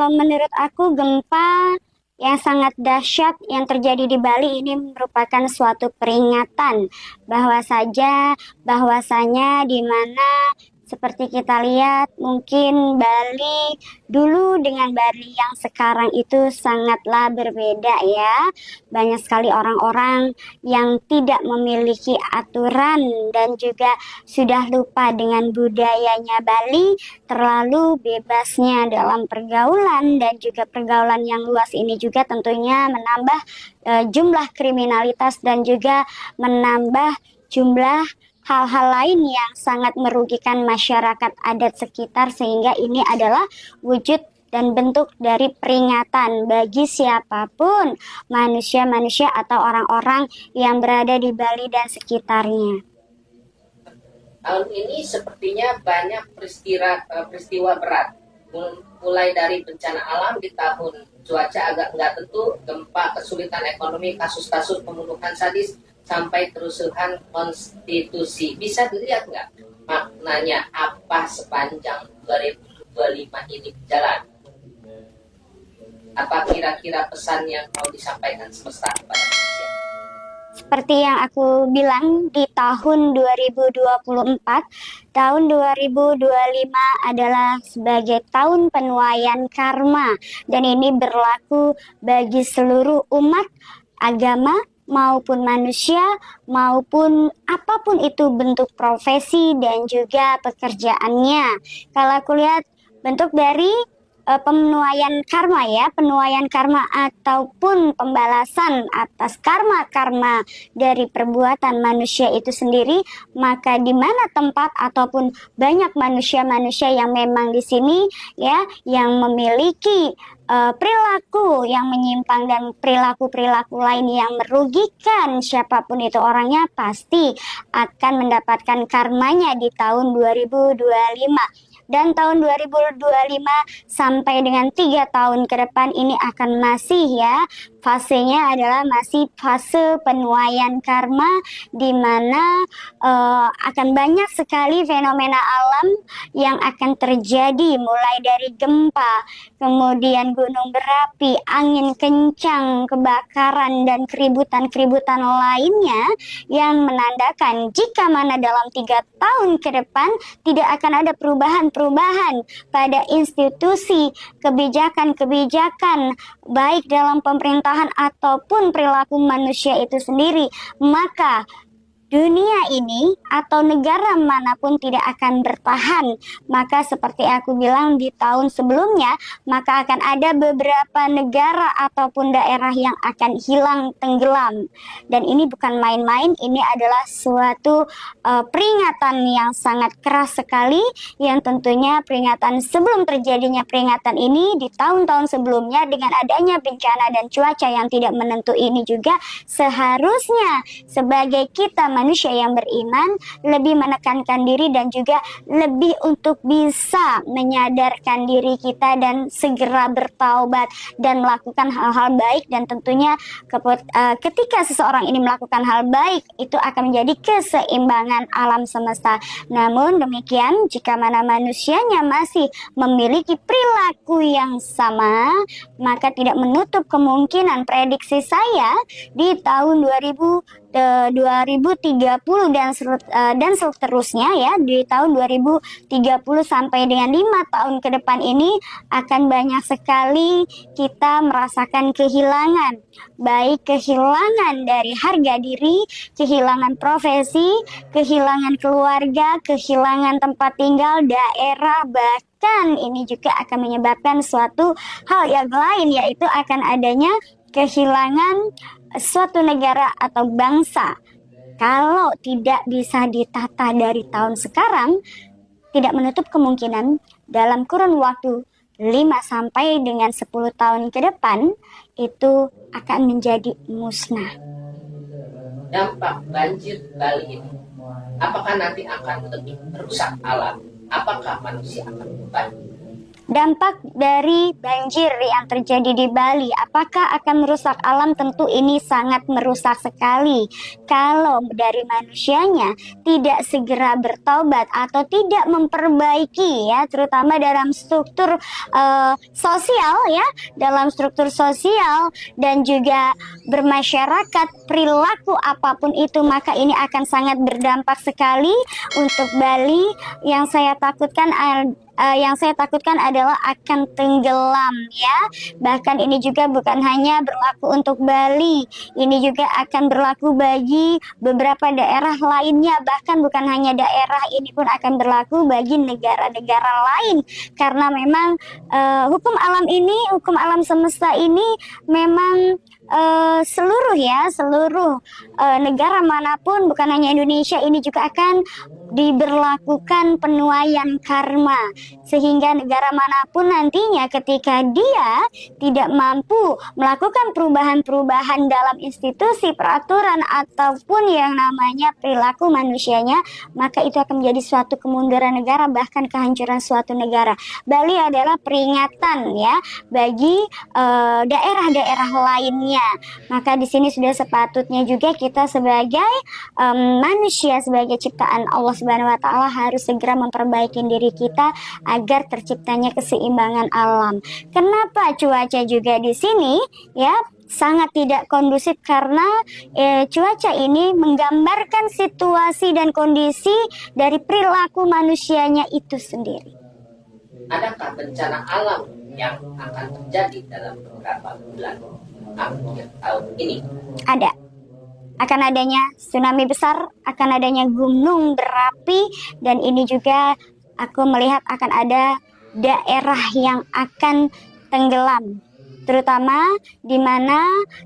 Kalau menurut aku gempa yang sangat dahsyat yang terjadi di Bali ini merupakan suatu peringatan bahwasanya di mana seperti kita lihat mungkin Bali dulu dengan Bali yang sekarang itu sangatlah berbeda ya. Banyak sekali orang-orang yang tidak memiliki aturan dan juga sudah lupa dengan budayanya Bali, terlalu bebasnya dalam pergaulan dan juga pergaulan yang luas ini juga tentunya menambah jumlah kriminalitas dan juga menambah jumlah hal-hal lain yang sangat merugikan masyarakat adat sekitar, sehingga ini adalah wujud dan bentuk dari peringatan bagi siapapun manusia-manusia atau orang-orang yang berada di Bali dan sekitarnya. Tahun ini sepertinya banyak peristiwa berat, mulai dari bencana alam di tahun cuaca agak nggak tentu, gempa, kesulitan ekonomi, kasus-kasus pembunuhan sadis, sampai kerusuhan konstitusi. Bisa dilihat nggak maknanya apa sepanjang 2025 ini berjalan? Apa kira-kira pesan yang mau disampaikan semesta kepada manusia? Seperti yang aku bilang di tahun 2024, tahun 2025 adalah sebagai tahun penuaian karma dan ini berlaku bagi seluruh umat, agama, maupun manusia, maupun apapun itu bentuk profesi dan juga pekerjaannya. Kalau aku lihat bentuk dari penuaian karma ya, penuaian karma ataupun pembalasan atas karma-karma dari perbuatan manusia itu sendiri, maka di mana tempat ataupun banyak manusia-manusia yang memang di sini ya, yang memiliki perilaku yang menyimpang dan perilaku-perilaku lain yang merugikan siapapun itu orangnya, pasti akan mendapatkan karmanya di tahun 2025. Dan tahun 2025 sampai dengan 3 tahun ke depan ini akan masih ya, fasenya adalah masih fase penuaian karma, di mana akan banyak sekali fenomena alam yang akan terjadi, mulai dari gempa, kemudian gunung berapi, angin kencang, kebakaran, dan keributan-keributan lainnya yang menandakan jika mana dalam 3 tahun ke depan tidak akan ada perubahan-perubahan pada institusi kebijakan-kebijakan baik dalam pemerintahan ataupun perilaku manusia itu sendiri, maka dunia ini atau negara manapun tidak akan bertahan. Maka seperti aku bilang di tahun sebelumnya, maka akan ada beberapa negara ataupun daerah yang akan hilang tenggelam. Dan ini bukan main-main, ini adalah suatu peringatan yang sangat keras sekali, yang tentunya peringatan sebelum terjadinya peringatan ini di tahun-tahun sebelumnya, dengan adanya bencana dan cuaca yang tidak menentu ini juga, seharusnya sebagai kita manusia yang beriman lebih menekankan diri dan juga lebih untuk bisa menyadarkan diri kita dan segera bertaubat dan melakukan hal-hal baik. Dan tentunya ketika seseorang ini melakukan hal baik, itu akan menjadi keseimbangan alam semesta. Namun demikian, jika mana manusianya masih memiliki perilaku yang sama, maka tidak menutup kemungkinan, prediksi saya, di tahun 2030 dan seterusnya ya, di tahun 2030 sampai dengan 5 tahun ke depan ini akan banyak sekali kita merasakan kehilangan, baik kehilangan dari harga diri, kehilangan profesi, kehilangan keluarga, kehilangan tempat tinggal, daerah, bahkan ini juga akan menyebabkan suatu hal yang lain, yaitu akan adanya kehilangan suatu negara atau bangsa. Kalau tidak bisa ditata dari tahun sekarang, tidak menutup kemungkinan dalam kurun waktu 5 sampai dengan 10 tahun ke depan itu akan menjadi musnah. Dampak banjir Bali ini, apakah nanti akan lebih merusak alam? Apakah manusia akan berubah? Dampak dari banjir yang terjadi di Bali, apakah akan merusak alam? Tentu ini sangat merusak sekali. Kalau dari manusianya tidak segera bertobat atau tidak memperbaiki ya, terutama dalam struktur sosial ya, dalam struktur sosial dan juga bermasyarakat, perilaku apapun itu, maka ini akan sangat berdampak sekali untuk Bali. Yang saya takutkan adalah akan tenggelam ya. Bahkan ini juga bukan hanya berlaku untuk Bali, ini juga akan berlaku bagi beberapa daerah lainnya. Bahkan bukan hanya daerah ini pun akan berlaku bagi negara-negara lain. Karena memang hukum alam semesta ini memang seluruh negara manapun, bukan hanya Indonesia, ini juga akan diberlakukan penuaian karma, sehingga negara manapun nantinya ketika dia tidak mampu melakukan perubahan-perubahan dalam institusi, peraturan ataupun yang namanya perilaku manusianya, maka itu akan menjadi suatu kemunduran negara, bahkan kehancuran suatu negara. Bali adalah peringatan ya bagi daerah-daerah lainnya. Maka di sini sudah sepatutnya juga kita sebagai manusia, sebagai ciptaan Allah Subhanahu wa taala harus segera memperbaiki diri kita agar terciptanya keseimbangan alam. Kenapa cuaca juga di sini ya sangat tidak kondusif? Karena cuaca ini menggambarkan situasi dan kondisi dari perilaku manusianya itu sendiri. Adakah bencana alam yang akan terjadi dalam beberapa bulan akhir tahun ini? Ada. Akan adanya tsunami besar, akan adanya gunung berapi, dan ini juga aku melihat akan ada daerah yang akan tenggelam, terutama di mana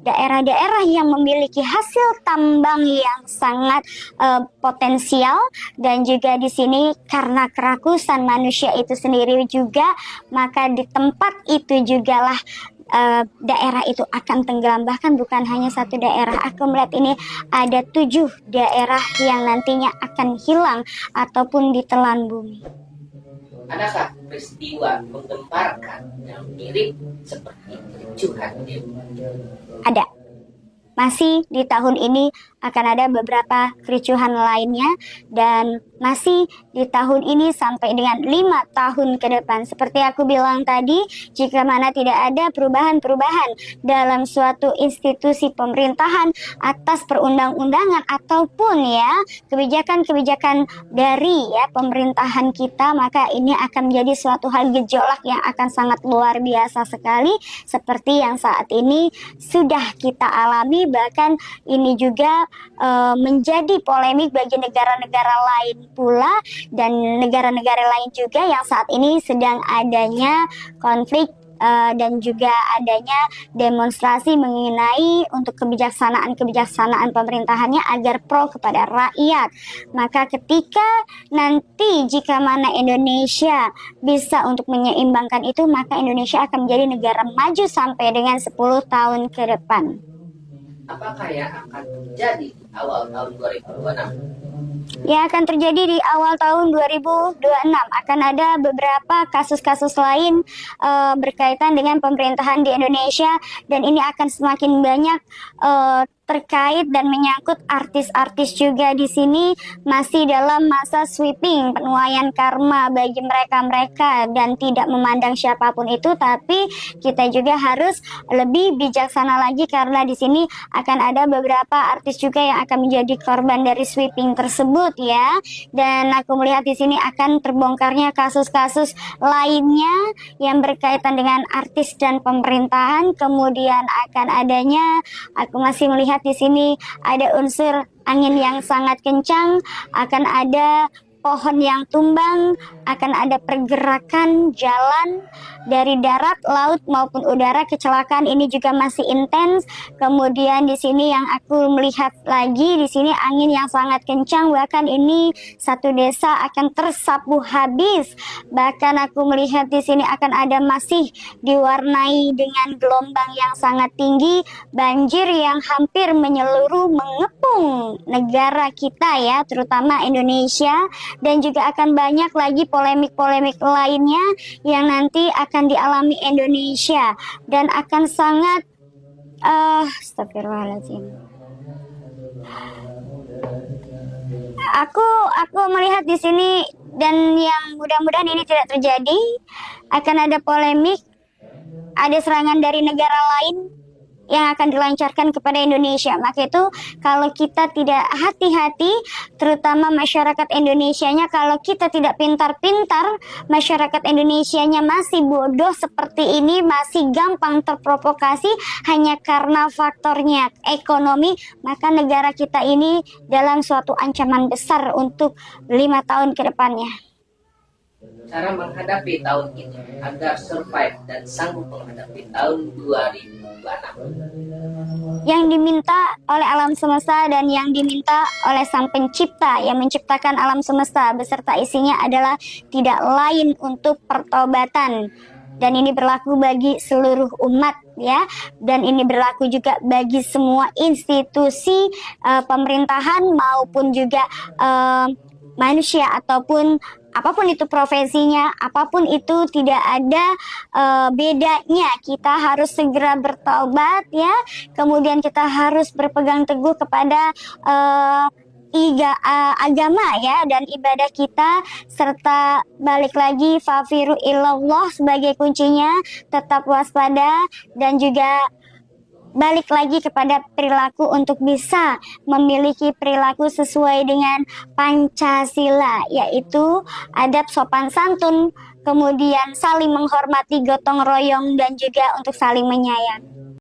daerah-daerah yang memiliki hasil tambang yang sangat potensial, dan juga di sini karena kerakusan manusia itu sendiri juga, maka di tempat itu jugalah daerah itu akan tenggelam. Bahkan bukan hanya satu daerah, aku melihat ini ada 7 daerah yang nantinya akan hilang ataupun ditelan bumi. Adakah peristiwa menggemparkan yang mirip seperti kericuhan demo? Ada. Masih di tahun ini akan ada beberapa kericuhan lainnya, dan masih di tahun ini sampai dengan 5 tahun ke depan. Seperti aku bilang tadi, jika mana tidak ada perubahan-perubahan dalam suatu institusi pemerintahan atas perundang-undangan ataupun ya kebijakan-kebijakan dari ya pemerintahan kita, maka ini akan menjadi suatu hal gejolak yang akan sangat luar biasa sekali, seperti yang saat ini sudah kita alami. Bahkan ini juga menjadi polemik bagi negara-negara lain pula, dan negara-negara lain juga yang saat ini sedang adanya konflik dan juga adanya demonstrasi mengenai untuk kebijaksanaan pemerintahannya agar pro kepada rakyat. Maka ketika nanti jika mana Indonesia bisa untuk menyeimbangkan itu, maka Indonesia akan menjadi negara maju sampai dengan 10 tahun ke depan. Apakah yang akan terjadi di awal tahun 2026? Yang akan terjadi di awal tahun 2026 akan ada beberapa kasus-kasus lain berkaitan dengan pemerintahan di Indonesia, dan ini akan semakin banyak terkait dan menyangkut artis-artis juga. Di sini masih dalam masa sweeping penuaian karma bagi mereka-mereka, dan tidak memandang siapapun itu, tapi kita juga harus lebih bijaksana lagi karena di sini akan ada beberapa artis juga yang akan menjadi korban dari sweeping tersebut ya. Dan aku melihat di sini akan terbongkarnya kasus-kasus lainnya yang berkaitan dengan artis dan pemerintahan. Kemudian akan adanya, aku masih melihat di sini ada unsur angin yang sangat kencang, akan ada pohon yang tumbang, akan ada pergerakan jalan dari darat, laut maupun udara. Kecelakaan ini juga masih intens. Kemudian di sini yang aku melihat lagi, di sini angin yang sangat kencang, bahkan ini satu desa akan tersapu habis. Bahkan aku melihat di sini akan ada masih diwarnai dengan gelombang yang sangat tinggi, banjir yang hampir menyeluruh mengepung negara kita ya, terutama Indonesia. dan juga akan banyak lagi polemik-polemik lainnya yang nanti akan dialami Indonesia dan akan sangat astagfirullahaladzim. Aku melihat di sini dan yang mudah-mudahan ini tidak terjadi, akan ada polemik, ada serangan dari negara lain yang akan dilancarkan kepada Indonesia. Maka itu kalau kita tidak hati-hati, terutama masyarakat Indonesianya, kalau kita tidak pintar-pintar, masyarakat Indonesianya masih bodoh seperti ini, masih gampang terprovokasi hanya karena faktornya ekonomi, maka negara kita ini dalam suatu ancaman besar untuk 5 tahun ke depannya. Cara menghadapi tahun ini agar survive dan sanggup menghadapi tahun 2026. Yang diminta oleh alam semesta dan yang diminta oleh Sang Pencipta yang menciptakan alam semesta beserta isinya adalah tidak lain untuk pertobatan. Dan ini berlaku bagi seluruh umat ya, dan ini berlaku juga bagi semua institusi pemerintahan maupun juga manusia ataupun apapun itu profesinya, apapun itu tidak ada bedanya. Kita harus segera bertobat ya. Kemudian kita harus berpegang teguh kepada agama ya dan ibadah kita, serta balik lagi fafiru ilallah sebagai kuncinya, tetap waspada dan juga balik lagi kepada perilaku untuk bisa memiliki perilaku sesuai dengan Pancasila, yaitu adab sopan santun, kemudian saling menghormati, gotong royong, dan juga untuk saling menyayang.